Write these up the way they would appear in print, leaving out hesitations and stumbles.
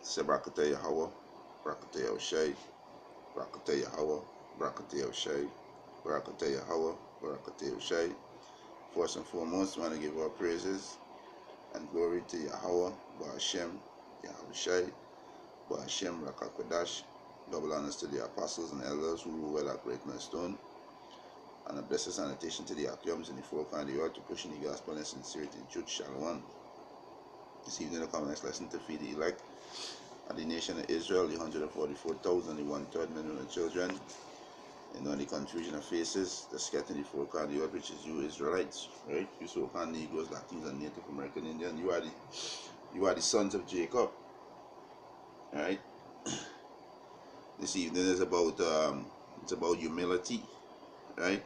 Sebrakata Yahweh, Brakata Yahushai, Brakata Yahweh, Brakata Yahushai, Brakata Yahweh, Brakata Yahushai. First and foremost, I want to give our praises and glory to Yahweh, Ba'ashem, Yahushai, Ba'ashem, Rakakwadash. Double honors to the apostles and elders who rule well at Great Millstone, and a blessed sanitation to the Akyums in the four corners of the earth to pushing the gospel and sincerity and truth. Shalom. This evening, the next lesson to feed the elect of the nation of Israel, the 144,000, the 1/3 million of children, the confusion of faces, the scattering the four corners of the earth, which is you Israelites, right? You so-called Negroes, Latins, and Native American Indian. You are the sons of Jacob, right? This evening is about humility, right?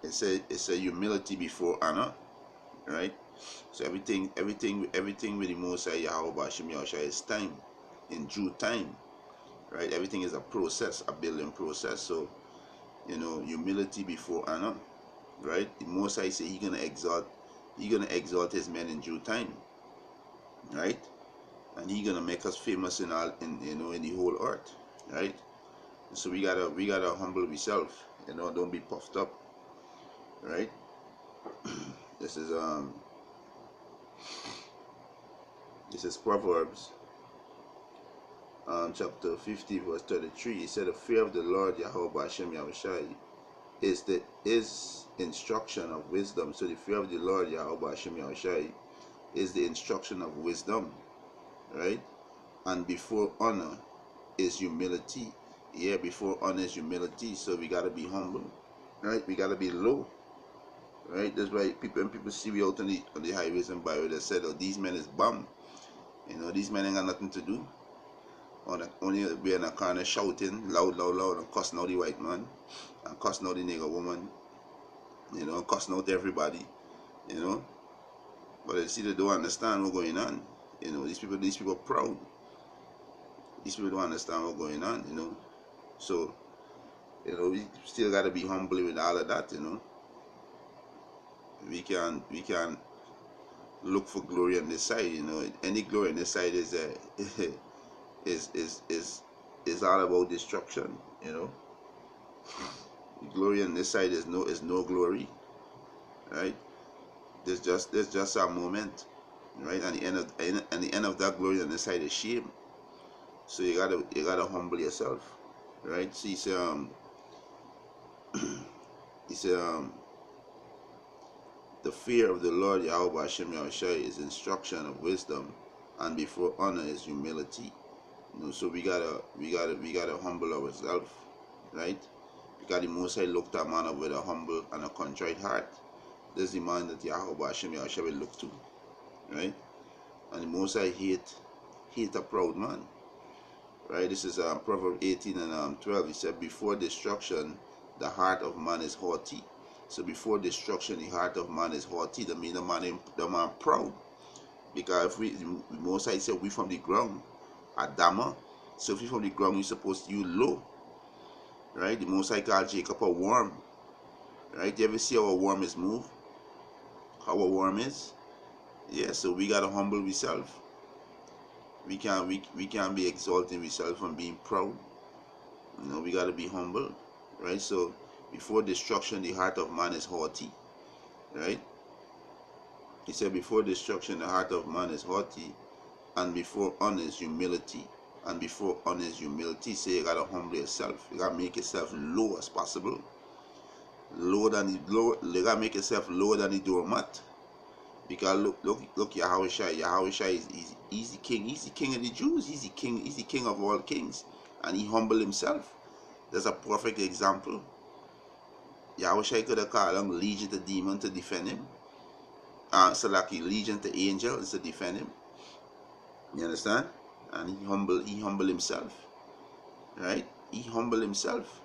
It's a humility before honor, right? So everything with the Most High Yahweh Bashim Yahushua is time, in due time, right? Everything is a process, a building process. So humility before honor, right? The Most High say He gonna exalt His men in due time, right? And He gonna make us famous in the whole earth, right? So we gotta humble ourselves, don't be puffed up, right? This is Proverbs chapter 50 verse 33. He said, the fear of the Lord Yahweh Ba'ashem Yahushai is instruction of wisdom. So the fear of the Lord Yahweh Ba'ashem Yahushai is the instruction of wisdom, right? And before honor is humility. Yeah, before honor is humility. So we gotta be humble, right? We gotta be low, right? That's why when people see we out on the highways and byways, they said, oh, these men is bum. These men ain't got nothing to do. Only be in a corner shouting loud, and cussing out the white man, and cussing out the nigger woman, and cussing out everybody, But they see they don't understand what's going on. These people are proud. These people don't understand what's going on, So, we still gotta be humble with all of that, We can look for glory on this side, Any glory on this side is is all about destruction, The glory on this side is no glory, right? There's just a moment, right? And the end of that glory on this side is shame. So you gotta humble yourself, right? So he said the fear of the Lord Yahweh Ba'ashem Yahushai is instruction of wisdom, and before honor is humility. So we gotta humble ourselves, right? Because the Most High looked at man with a humble and a contrite heart. This is the man that Yahweh Ba'ashem Yahushua will look to, right? And the Most High hate a proud man, right? This is Proverbs 18 and 12. He said, before destruction, the heart of man is haughty. So before destruction, the heart of man is haughty. That means the man proud. Because the Most High said, we from the ground, Adama. So if you from the ground, you're supposed to you low, right? The Most High called Jacob a worm, right? You ever see how a worm is moved? How a worm is? Yeah, so we gotta humble ourselves. We can't be exalting ourselves and being proud. We gotta be humble, right? So before destruction, the heart of man is haughty, right? He said, before destruction, the heart of man is haughty, and before honor is humility. And before honor is humility, so you gotta humble yourself. You gotta make yourself low as possible. You gotta make yourself lower than the doormat. Because look, Yahushua he's the king. He's the king of the Jews. He's the king of all kings, and he humbled himself. That's a perfect example. Yahushua could have called on legion to demon to defend him. So like a legion to angels to defend him. You understand? And he humbled himself, right? He humbled himself.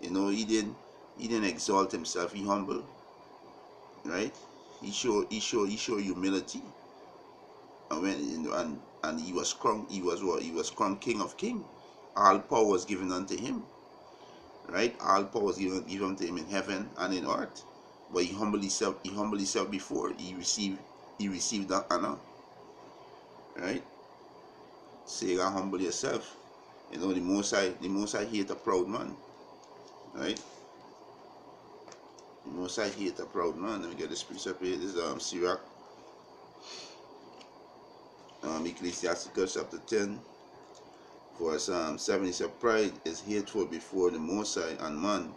He didn't exalt himself. He humbled, right? He showed humility, and he was crowned. He was crowned King of Kings. All power was given unto him, right? All power was given unto him in heaven and in earth. But he humbled himself before he received that honor, right? So you gotta humble yourself. You know, the Most High hate a proud man, right? The Most High hate a proud man. Let me get this precept here. This is Sirach, Ecclesiasticus chapter 10, verse 7. He said, pride is hateful before the Most High and man,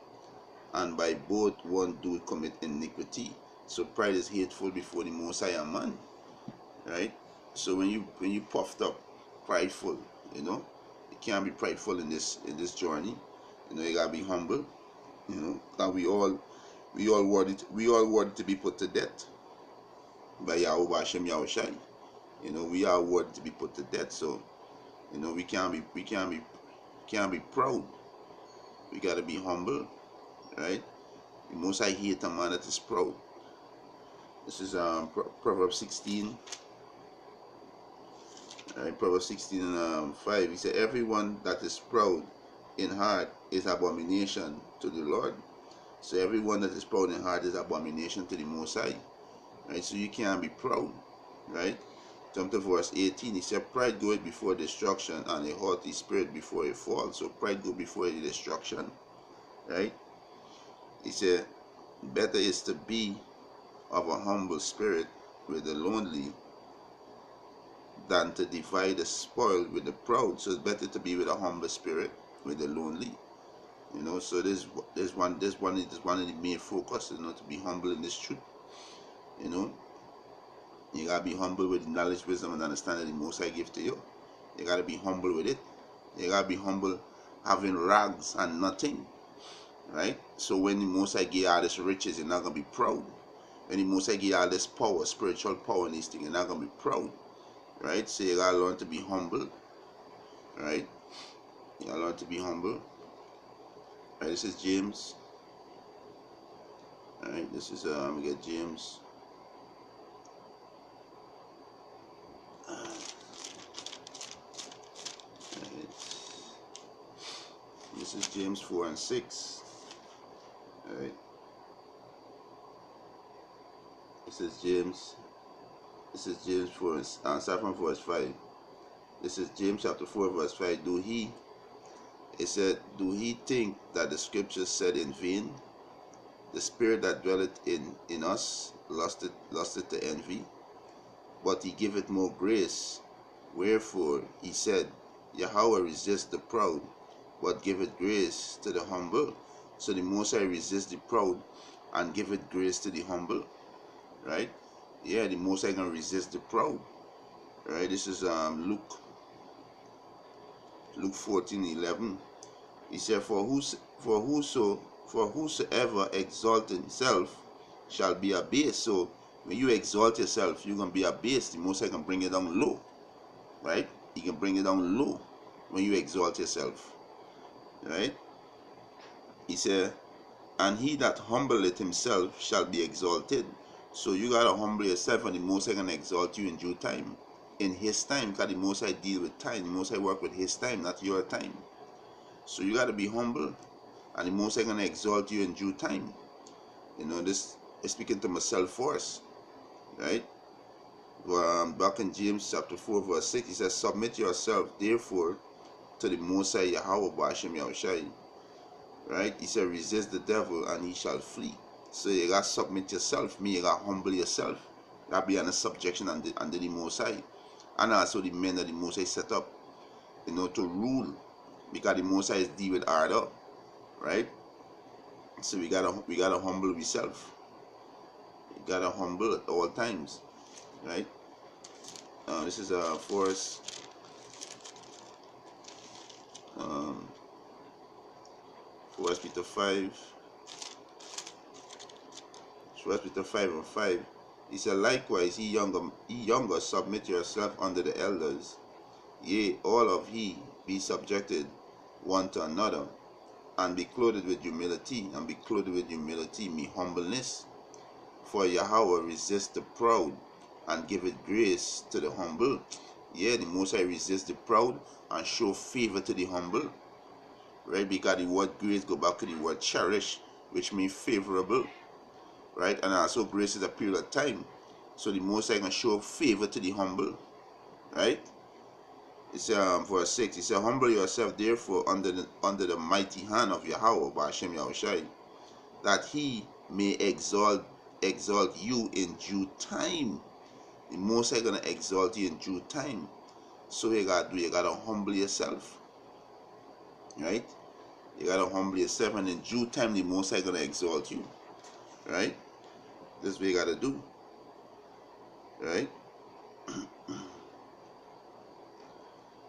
and by both one do commit iniquity. So pride is hateful before the Most High and man, right? So when you puffed up, prideful, you know, you can't be prideful in this journey. You know, you gotta be humble. You know, and we all worthy to be put to death by Yahweh Hashem Yahushai. You know, we are worthy to be put to death. So, you know, we can't be proud. We gotta be humble, right? The Most High hate a man that is proud. This is Proverbs 16. Right, Proverbs 16 and 5. He said, everyone that is proud in heart is abomination to the Lord. So everyone that is proud in heart is abomination to the Most High. Right? So you can't be proud. Right? Jump to verse 18. He said, pride goeth before destruction, and a haughty spirit before a fall. So pride goes before the destruction. Right? He said, better is to be of a humble spirit with the lonely than to divide the spoil with the proud. So it's better to be with a humble spirit with the lonely. You know, so this one is one of the main focus, you know, to be humble in this truth. You know, you gotta be humble with the knowledge, wisdom, and understanding the Most High give to you. You gotta be humble with it. You gotta be humble having rags and nothing. Right? So when the Most High give you all this riches, you're not gonna be proud. When the Most High give you all this power, spiritual power and these things, you're not gonna be proud. Right? So you gotta learn to be humble. Right? You gotta learn to be humble. Right, this is James. Alright, this is we get James. Right. This is James 4 and 6. Alright. This is James 4 and start from verse 5. This is James chapter 4 verse 5. It said, do he think that the scriptures said in vain, the spirit that dwelleth in us lusted to envy, but he giveth more grace. Wherefore he said, Yahweh resists the proud, but giveth grace to the humble. So the Most High resists the proud and giveth grace to the humble. Right? Yeah, the Most High gonna resist the proud. Right? This is Luke 14:11. He said, for whosoever exalt himself shall be abased. So when you exalt yourself, you're gonna be abased. The Most High can bring it down low. Right? He can bring it down low when you exalt yourself. Right? He said, and he that humbleth himself shall be exalted. So you gotta humble yourself, and the Most High gonna exalt you in due time. In his time, because the Most High deal with time. The Most High work with his time, not your time. So you gotta be humble, and the Most High gonna exalt you in due time. You know, this is speaking to myself first. Right? Back in James chapter 4 verse 6, he says, submit yourself therefore to the Most High Yahweh Hashem Yahushai. Right? He said, resist the devil and he shall flee. So you gotta submit yourself, you gotta humble yourself. You gotta be under subjection under the Most High. And also the men that the Most High set up, you know, to rule. Because the Most High is deal with order. Right? So we gotta humble ourselves. We gotta humble at all times. Right? This is First Peter 5. First Peter 5 and 5. He said, likewise, ye younger, submit yourself under the elders. Yea, all of ye be subjected one to another, and be clothed with humility, and be clothed with humility, me humbleness. For Yahweh resists the proud, and giveth grace to the humble. Yeah, the Most High resists the proud, and show favor to the humble. Right? Because the word grace go back to the word cherish, which means favorable. Right? And also grace is a period of time. So the Most High can show favor to the humble. Right? It says verse 6. It says, humble yourself therefore under the mighty hand of Yahweh by Hashem Yahushai, that he may exalt you in due time. The Most High gonna exalt you in due time. So you gotta humble yourself. Right? You gotta humble yourself, and in due time the Most High gonna exalt you. Right? That's what you gotta do. Right?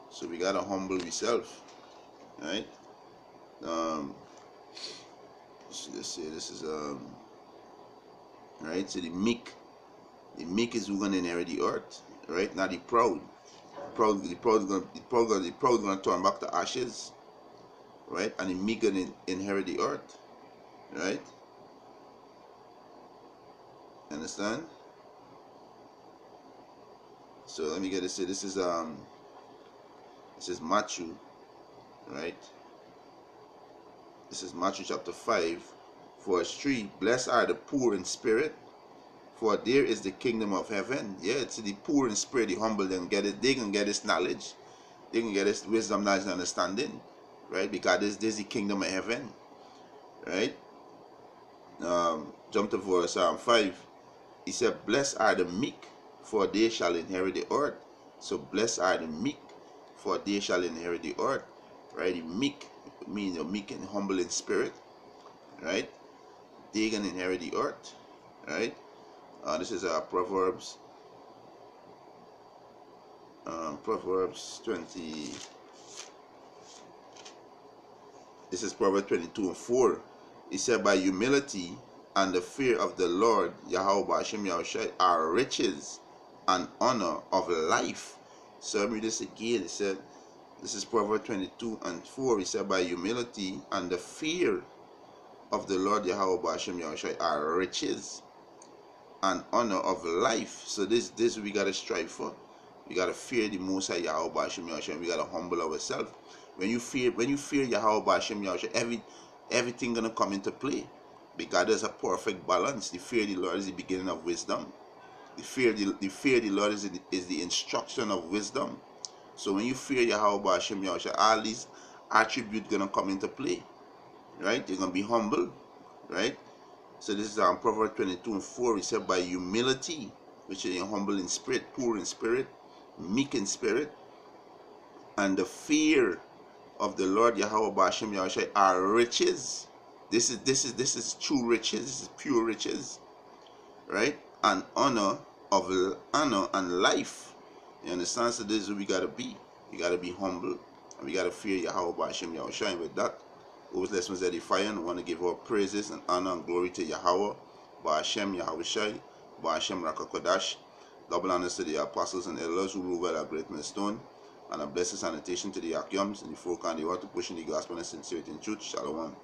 So we gotta humble yourself. Right? Let's say this is right. So the meek is who gonna inherit the earth. Right? Not the proud. The proud gonna turn back to ashes. Right? And the meek gonna inherit the earth. Right? Understand? So let me get this. This is Matthew, right? This is Matthew chapter 5, verse 3. Blessed are the poor in spirit, for there is the kingdom of heaven. Yeah, it's the poor in spirit, the humble, they can get this knowledge. They can get this wisdom, knowledge, and understanding. Right? Because this is the kingdom of heaven. Right? Jump to verse 5. He said, blessed are the meek, for they shall inherit the earth. So blessed are the meek, for they shall inherit the earth. Right? The meek means you're meek and humble in spirit. Right? They can inherit the earth. Right? This is Proverbs 20. This is Proverbs 22:4. It said, by humility and the fear of the Lord Yahweh Hashem Yahushai are riches and honor of life. So let me read this again. It said, this is Proverbs 22:4. It said, by humility and the fear of the Lord Yahweh Hashem Yahushai are riches and honor of life. So this we gotta strive for. We gotta fear the Most High Yahweh Hashem Yahushai. We gotta humble ourselves. When you fear Yahweh Hashem Yahushai, everything gonna come into play. Because there's a perfect balance. The fear of the Lord is the beginning of wisdom. The fear of the Lord is the instruction of wisdom. So when you fear Yahweh Hashem Yahushua, all these attributes gonna come into play. Right? You're gonna be humble. Right? So this is Proverbs 22:4. It said, by humility, which is humble in spirit, poor in spirit, meek in spirit, and the fear of the Lord Yahweh Hashem Yahushua are riches. This is true riches. This is pure riches, right? And honor and life. You understand? So this is what we gotta be. We gotta be humble, and we gotta fear Yahweh Hashem Yahushua. And with that, those lessons edifying. I want to give our praises and honor and glory to Yahweh, Hashem Yahushua, Hashem Rakakodash. Double honors to the apostles and elders who rule well at Great Millstone, and a blessed sanitation to the Akyams and the folk and the water pushing the gospel and sincerity and truth. Shalom.